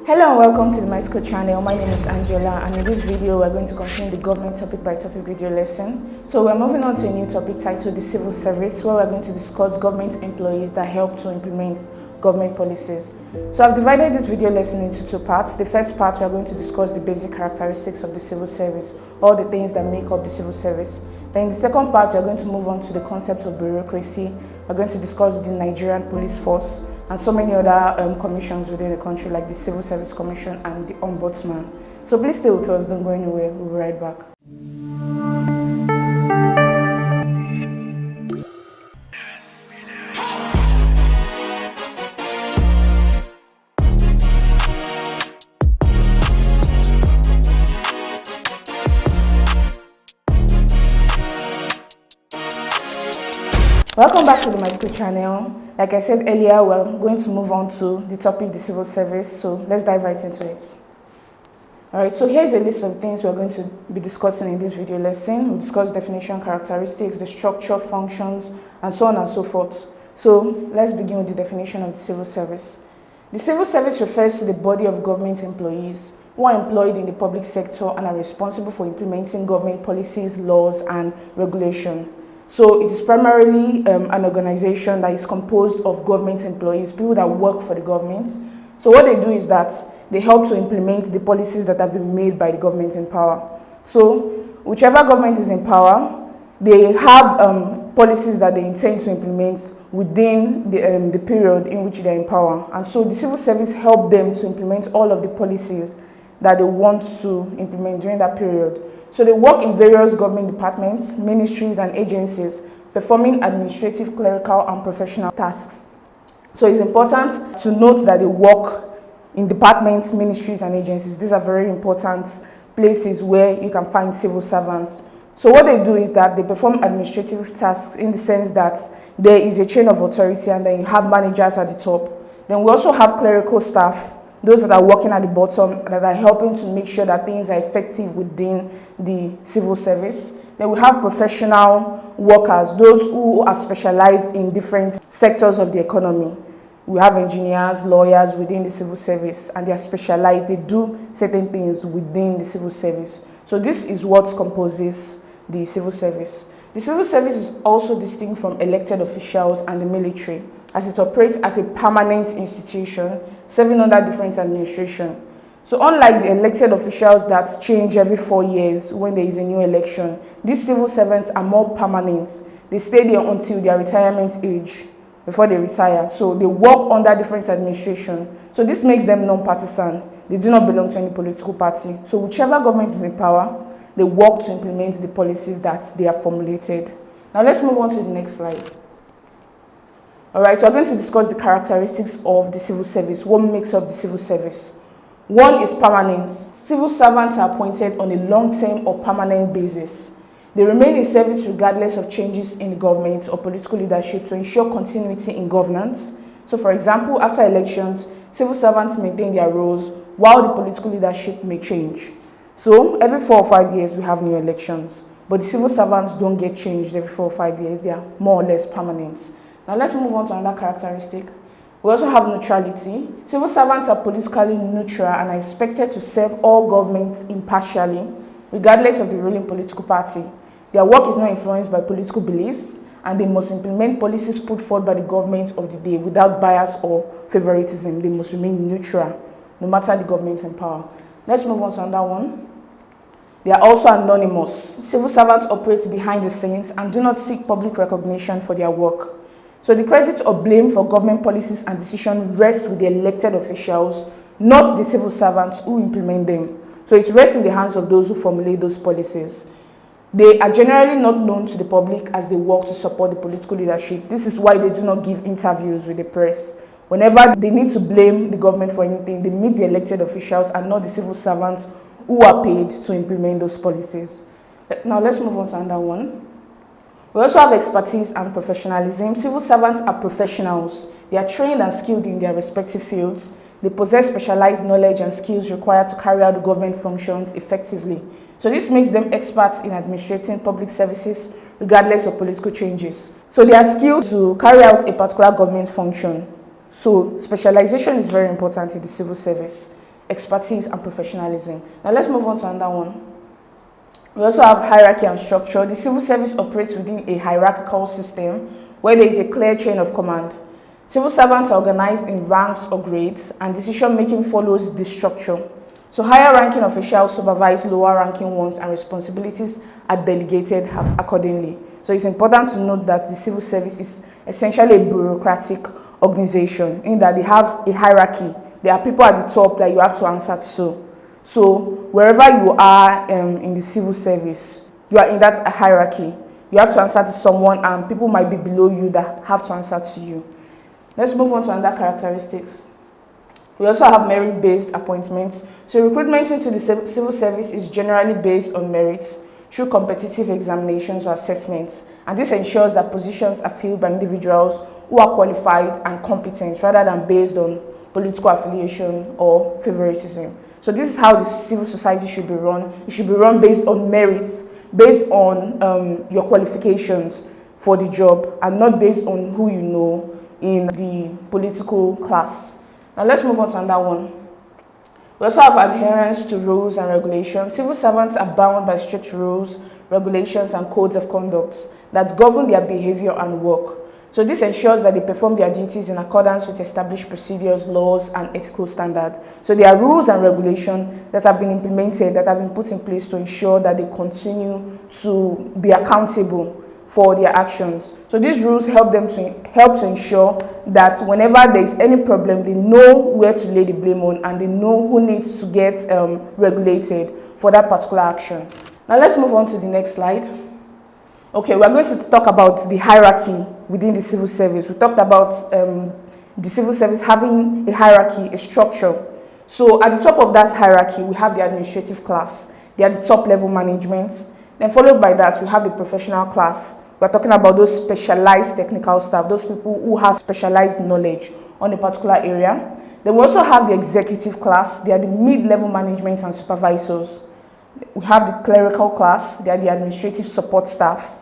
Hello and welcome to the My School channel. My name is Angela, and in this video we're going to continue the government topic by topic video lesson. So we're moving on to a new topic titled the civil service, where we're going to discuss government employees that help to implement government policies. So I've divided this video lesson into two parts. The first part, we're going to discuss the basic characteristics of the civil service, all the things that make up the civil service. Then in the second part, we're going to move on to the concept of bureaucracy. We're going to discuss the Nigerian police force and so many other commissions within the country, like the Civil Service Commission and the Ombudsman. So please stay with us, don't go anywhere, we'll be right back. Welcome back to the My School channel. Like I said earlier, we're going to move on to the topic, the civil service. So let's dive right into it. Alright, so here's a list of things we're going to be discussing in this video lesson. We'll discuss definition, characteristics, the structure, functions, and so on and so forth. So let's begin with the definition of the civil service. The civil service refers to the body of government employees who are employed in the public sector and are responsible for implementing government policies, laws, and regulation. So it is primarily an organization that is composed of government employees, people that work for the government. So what they do is that they help to implement the policies that have been made by the government in power. So whichever government is in power, they have policies that they intend to implement within the period in which they're in power. And so the civil service help them to implement all of the policies that they want to implement during that period. So they work in various government departments, ministries, and agencies, performing administrative, clerical, and professional tasks. So it's important to note that they work in departments, ministries, and agencies. These are very important places where you can find civil servants. So what they do is that they perform administrative tasks in the sense that there is a chain of authority and then you have managers at the top. Then we also have clerical staff, those that are working at the bottom, that are helping to make sure that things are effective within the civil service. Then we have professional workers, those who are specialized in different sectors of the economy. We have engineers, lawyers within the civil service, and they are specialized. They do certain things within the civil service. So this is what composes the civil service. The civil service is also distinct from elected officials and the military, as it operates as a permanent institution serving under different administration. So unlike the elected officials that change every 4 years when there is a new election, these civil servants are more permanent. They stay there until their retirement age before they retire. So they work under different administration. So this makes them non-partisan. They do not belong to any political party. So whichever government is in power, they work to implement the policies that they have formulated. Now let's move on to the next slide. Alright, so we're going to discuss the characteristics of the civil service. What makes up the civil service? One is permanence. Civil servants are appointed on a long-term or permanent basis. They remain in service regardless of changes in the government or political leadership to ensure continuity in governance. So for example, after elections, civil servants maintain their roles while the political leadership may change. So every 4 or 5 years we have new elections, but the civil servants don't get changed every 4 or 5 years. They are more or less permanent. Now let's move on to another characteristic. We also have neutrality. Civil servants are politically neutral and are expected to serve all governments impartially, regardless of the ruling political party. Their work is not influenced by political beliefs, and they must implement policies put forward by the government of the day without bias or favoritism. They must remain neutral, no matter the government in power. Let's move on to another one. They are also anonymous. Civil servants operate behind the scenes and do not seek public recognition for their work. So the credit or blame for government policies and decisions rests with the elected officials, not the civil servants who implement them. So it rests in the hands of those who formulate those policies. They are generally not known to the public as they work to support the political leadership. This is why they do not give interviews with the press. Whenever they need to blame the government for anything, they meet the elected officials and not the civil servants who are paid to implement those policies. Now let's move on to another one. We also have expertise and professionalism. Civil servants are professionals. They are trained and skilled in their respective fields. They possess specialized knowledge and skills required to carry out the government functions effectively. So this makes them experts in administrating public services regardless of political changes. So they are skilled to carry out a particular government function. So specialization is very important in the civil service. expertise, and professionalism. Now let's move on to another one. We also have hierarchy and structure. The civil service operates within a hierarchical system where there is a clear chain of command. Civil servants are organized in ranks or grades, and decision-making follows this structure. So higher-ranking officials supervise lower-ranking ones, and responsibilities are delegated accordingly. So it's important to note that the civil service is essentially a bureaucratic organization in that they have a hierarchy. There are people at the top that you have to answer to. So wherever you are in the civil service, you are in that hierarchy. You have to answer to someone, and people might be below you that have to answer to you. Let's move on to other characteristics. We also have merit-based appointments. So recruitment into the civil service is generally based on merit through competitive examinations or assessments. And this ensures that positions are filled by individuals who are qualified and competent rather than based on political affiliation or favoritism. So this is how the civil society should be run. It should be run based on merits, based on your qualifications for the job, and not based on who you know in the political class. Now let's move on to another one. We also have adherence to rules and regulations. Civil servants are bound by strict rules, regulations, and codes of conduct that govern their behavior and work. So this ensures that they perform their duties in accordance with established procedures, laws, and ethical standards. So there are rules and regulations that have been implemented, that have been put in place to ensure that they continue to be accountable for their actions. So these rules help to ensure that whenever there is any problem, they know where to lay the blame on, and they know who needs to get regulated for that particular action. Now let's move on to the next slide. Okay, we're going to talk about the hierarchy within the civil service. We talked about the civil service having a hierarchy, a structure. So at the top of that hierarchy, we have the administrative class. They are the top level management. Then followed by that, we have the professional class. We're talking about those specialized technical staff, those people who have specialized knowledge on a particular area. Then we also have the executive class. They are the mid-level management and supervisors. We have the clerical class. They are the administrative support staff.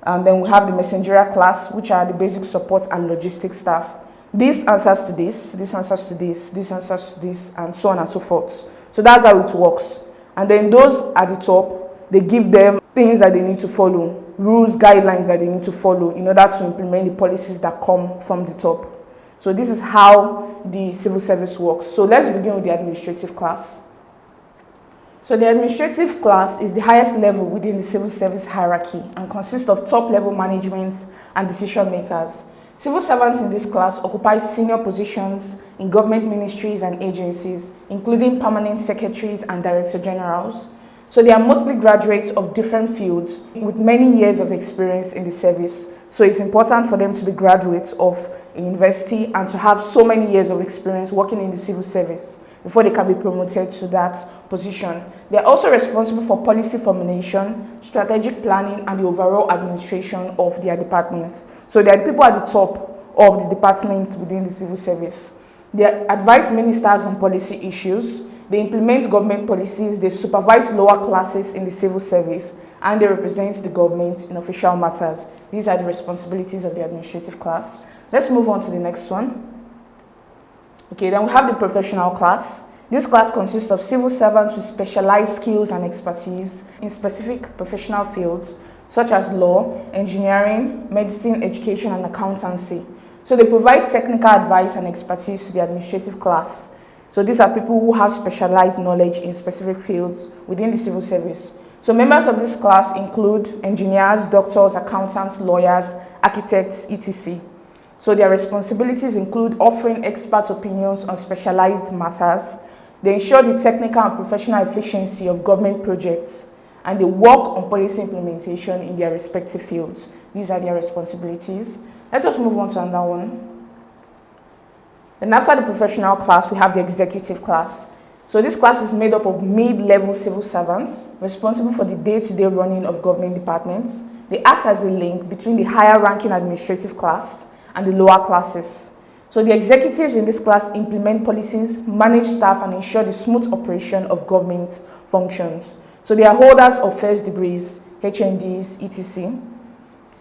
And then we have the messengerial class, which are the basic support and logistics staff. This answers to this, this answers to this, this answers to this, and so on and so forth. So that's how it works. And then those at the top, they give them things that they need to follow, rules, guidelines that they need to follow in order to implement the policies that come from the top. So this is how the civil service works. So let's begin with the administrative class. So the administrative class is the highest level within the civil service hierarchy and consists of top-level management and decision makers. Civil servants in this class occupy senior positions in government ministries and agencies, including permanent secretaries and director generals. So they are mostly graduates of different fields with many years of experience in the service. So it's important for them to be graduates of a university and to have so many years of experience working in the civil service before they can be promoted to that position. They are also responsible for policy formulation, strategic planning, and the overall administration of their departments. So they are the people at the top of the departments within the civil service. They advise ministers on policy issues, they implement government policies, they supervise lower classes in the civil service, and they represent the government in official matters. These are the responsibilities of the administrative class. Let's move on to the next one. Okay, then we have the professional class. This class consists of civil servants with specialized skills and expertise in specific professional fields such as law, engineering, medicine, education, and accountancy. So they provide technical advice and expertise to the administrative class. So these are people who have specialized knowledge in specific fields within the civil service. So members of this class include engineers, doctors, accountants, lawyers, architects, etc. So their responsibilities include offering expert opinions on specialized matters. They ensure the technical and professional efficiency of government projects, and they work on policy implementation in their respective fields. These are their responsibilities. Let us move on to another one. Then after the professional class, we have the executive class. So this class is made up of mid-level civil servants responsible for the day-to-day running of government departments. They act as the link between the higher-ranking administrative class and the lower classes. So the executives in this class implement policies, manage staff, and ensure the smooth operation of government functions. So they are holders of first degrees, HNDs, etc.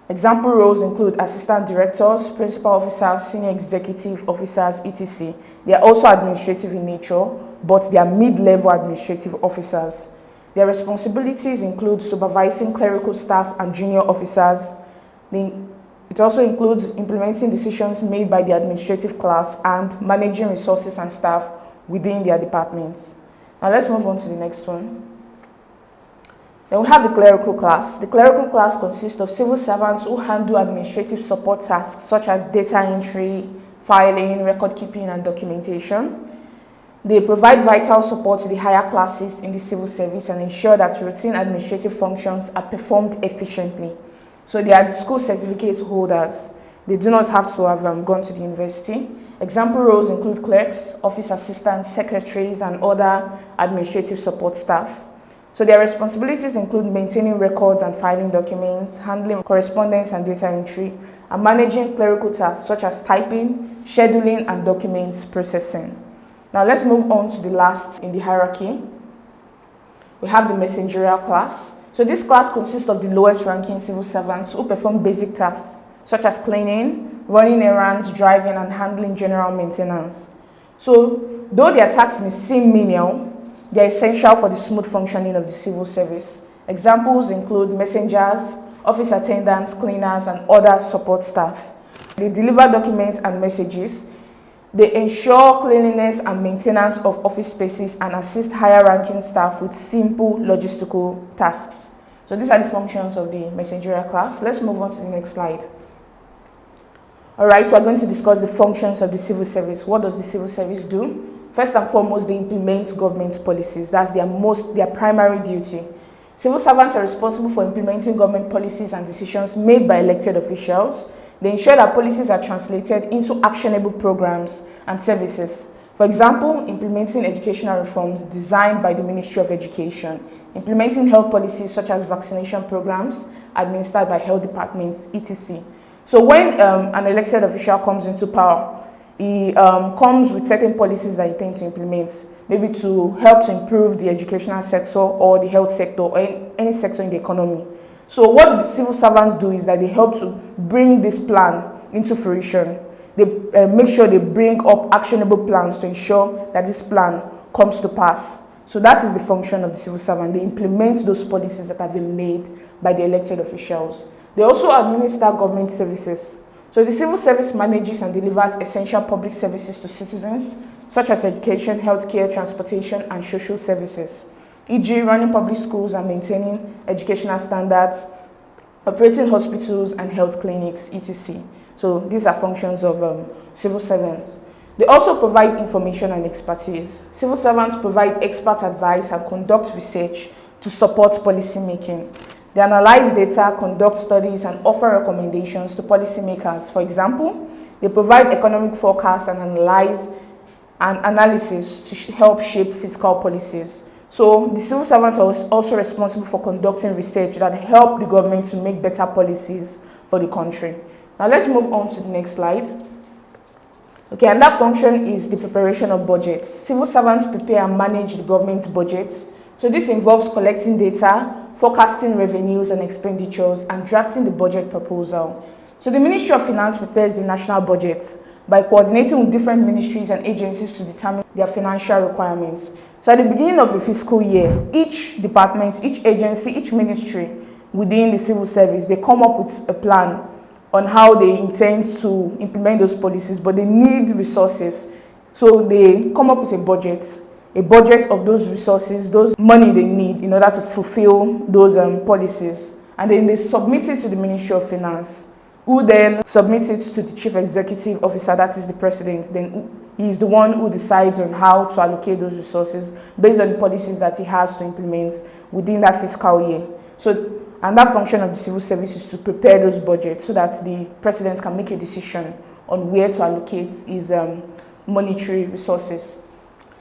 Example roles include assistant directors, principal officers, senior executive officers, etc. They are also administrative in nature, but they are mid-level administrative officers. Their responsibilities include supervising clerical staff and junior officers. It also includes implementing decisions made by the administrative class and managing resources and staff within their departments. Now let's move on to the next one. Then we have the clerical class. The clerical class consists of civil servants who handle administrative support tasks such as data entry, filing, record keeping, and documentation. They provide vital support to the higher classes in the civil service and ensure that routine administrative functions are performed efficiently. So they are the school certificate holders. They do not have to have gone to the university. Example roles include clerks, office assistants, secretaries, and other administrative support staff. So their responsibilities include maintaining records and filing documents, handling correspondence and data entry, and managing clerical tasks such as typing, scheduling, and documents processing. Now let's move on to the last in the hierarchy. We have the messengeril class. So this class consists of the lowest ranking civil servants who perform basic tasks such as cleaning, running errands, driving, and handling general maintenance. So though their tasks may seem menial, they are essential for the smooth functioning of the civil service. Examples include messengers, office attendants, cleaners, and other support staff. They deliver documents and messages. They ensure cleanliness and maintenance of office spaces and assist higher ranking staff with simple logistical tasks. So these are the functions of the messengeril class. Let's move on to the next slide. Alright, we are going to discuss the functions of the civil service. What does the civil service do? First and foremost, they implement government policies. That's their primary duty. Civil servants are responsible for implementing government policies and decisions made by elected officials. They ensure that policies are translated into actionable programs and services. For example, implementing educational reforms designed by the Ministry of Education, implementing health policies such as vaccination programs administered by health departments, etc. So when an elected official comes into power, he comes with certain policies that he intends to implement, maybe to help to improve the educational sector or the health sector or any sector in the economy. So what the civil servants do is that they help to bring this plan into fruition. They make sure they bring up actionable plans to ensure that this plan comes to pass. So that is the function of the civil servant. They implement those policies that have been made by the elected officials. They also administer government services. So the civil service manages and delivers essential public services to citizens, such as education, healthcare, transportation, and social services, e.g. running public schools and maintaining educational standards, operating hospitals and health clinics, etc. So these are functions of civil servants. They also provide information and expertise. Civil servants provide expert advice and conduct research to support policy making. They analyze data, conduct studies, and offer recommendations to policymakers. For example, they provide economic forecasts and analysis to help shape fiscal policies. So the civil servants are also responsible for conducting research that help the government to make better policies for the country. Now let's move on to the next slide. Okay, and that function is the preparation of budgets. Civil servants prepare and manage the government's budgets. So this involves collecting data, forecasting revenues and expenditures, and drafting the budget proposal. So the Ministry of Finance prepares the national budget by coordinating with different ministries and agencies to determine their financial requirements. So at the beginning of the fiscal year, each department, each agency, each ministry within the civil service, they come up with a plan on how they intend to implement those policies, but they need resources. So they come up with a budget of those resources, those money they need in order to fulfill those policies. And then they submit it to the Ministry of Finance, who then submits it to the Chief Executive Officer, that is the President. Then he is the one who decides on how to allocate those resources based on the policies that he has to implement within that fiscal year. So, and that function of the civil service is to prepare those budgets so that the President can make a decision on where to allocate his monetary resources.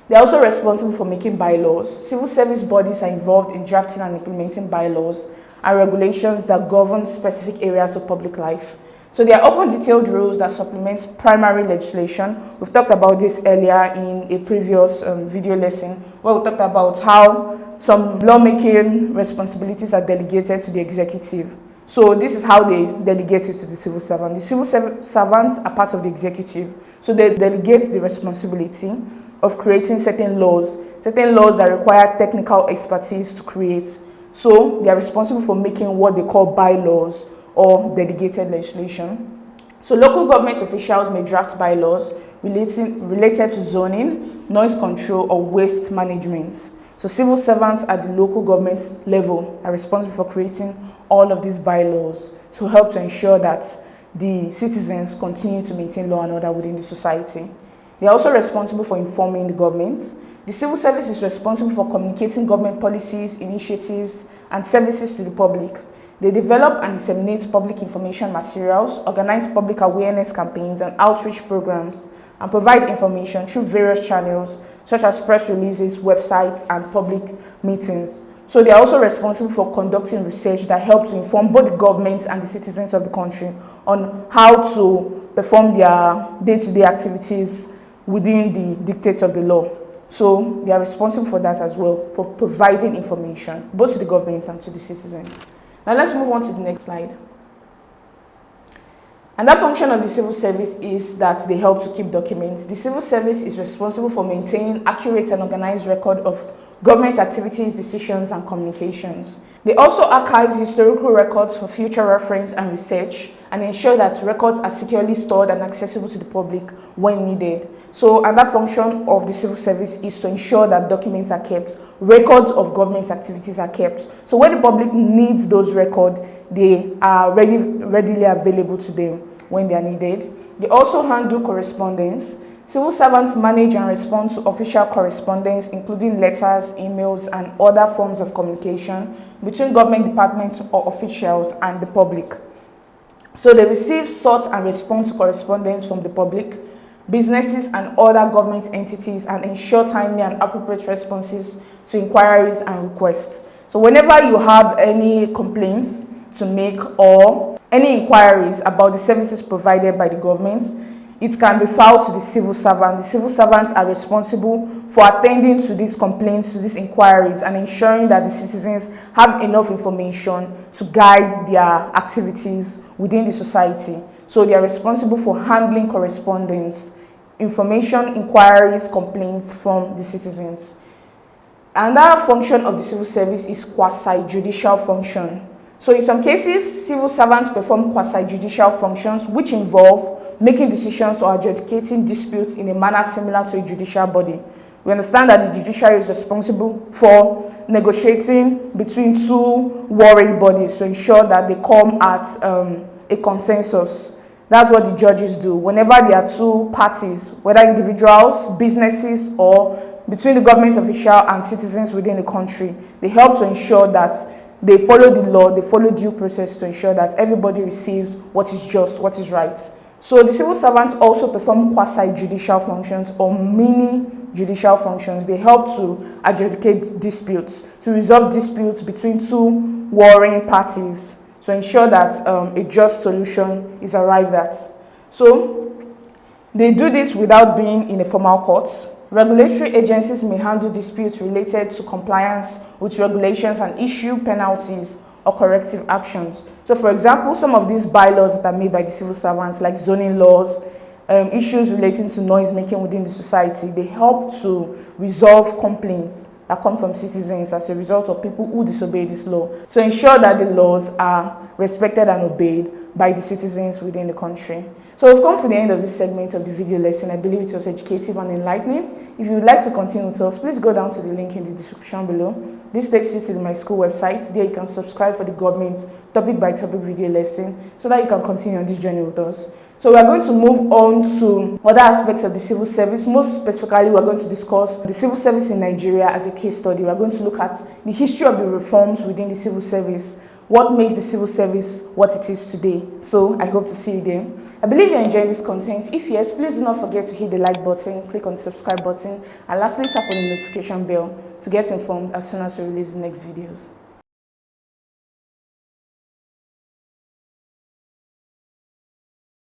They are also responsible for making bylaws. Civil service bodies are involved in drafting and implementing bylaws and regulations that govern specific areas of public life. So there are often detailed rules that supplement primary legislation. We've talked about this earlier in a previous video lesson, where we talked about how some lawmaking responsibilities are delegated to the executive. So this is how they delegate it to the civil servant. The civil servants are part of the executive, so they delegate the responsibility of creating certain laws that require technical expertise to create. So they are responsible for making what they call bylaws or delegated legislation. So local government officials may draft bylaws related to zoning, noise control, or waste management. So civil servants at the local government level are responsible for creating all of these bylaws to help to ensure that the citizens continue to maintain law and order within the society. They are also responsible for informing the government. The civil service is responsible for communicating government policies, initiatives, and services to the public. They develop and disseminate public information materials, organize public awareness campaigns and outreach programs, and provide information through various channels such as press releases, websites, and public meetings. So they are also responsible for conducting research that helps to inform both the government and the citizens of the country on how to perform their day-to-day activities within the dictates of the law. So they are responsible for that as well, for providing information both to the government and to the citizens. Now let's move on to the next slide. Another function of the civil service is that they help to keep documents. The civil service is responsible for maintaining accurate and organized record of government activities, decisions, and communications. They also archive historical records for future reference and research and ensure that records are securely stored and accessible to the public when needed. So another function of the civil service is to ensure that documents are kept, records of government activities are kept. So when the public needs those records, they are readily available to them when they are needed. They also handle correspondence. Civil servants manage and respond to official correspondence, including letters, emails, and other forms of communication between government departments or officials and the public. So they receive, sort, and respond to correspondence from the public, businesses, and other government entities, and ensure timely and appropriate responses to inquiries and requests. So whenever you have any complaints to make or any inquiries about the services provided by the government, it can be filed to the civil servant. The civil servants are responsible for attending to these complaints, to these inquiries, and ensuring that the citizens have enough information to guide their activities within the society. So they are responsible for handling correspondence, information, inquiries, complaints from the citizens. Another function of the civil service is quasi-judicial function. So in some cases, civil servants perform quasi-judicial functions which involve making decisions or adjudicating disputes in a manner similar to a judicial body. We understand that the judiciary is responsible for negotiating between two warring bodies to ensure that they come at a consensus. That's what the judges do. Whenever there are two parties, whether individuals, businesses, or between the government official and citizens within the country, they help to ensure that they follow the law, they follow due process to ensure that everybody receives what is just, what is right. So the civil servants also perform quasi-judicial functions or mini-judicial functions. They help to adjudicate disputes, to resolve disputes between two warring parties, to ensure that a just solution is arrived at. So they do this without being in a formal court. Regulatory agencies may handle disputes related to compliance with regulations and issue penalties or corrective actions. So for example, some of these bylaws that are made by the civil servants, like zoning laws, issues relating to noise making within the society, they help to resolve complaints that come from citizens as a result of people who disobey this law, to ensure that the laws are respected and obeyed by the citizens within the country. So we've come to the end of this segment of the video lesson. I believe it was educative and enlightening. If you would like to continue with us, please go down to the link in the description below. This takes you to my school website. There you can subscribe for the government topic by topic video lesson so that you can continue on this journey with us. So we are going to move on to other aspects of the civil service. Most specifically, we are going to discuss the civil service in Nigeria as a case study. We are going to look at the history of the reforms within the civil service, what makes the civil service what it is today. So I hope to see you there. I believe you're enjoying this content. If yes, please do not forget to hit the like button, click on the subscribe button, and lastly tap on the notification bell to get informed as soon as we release the next videos.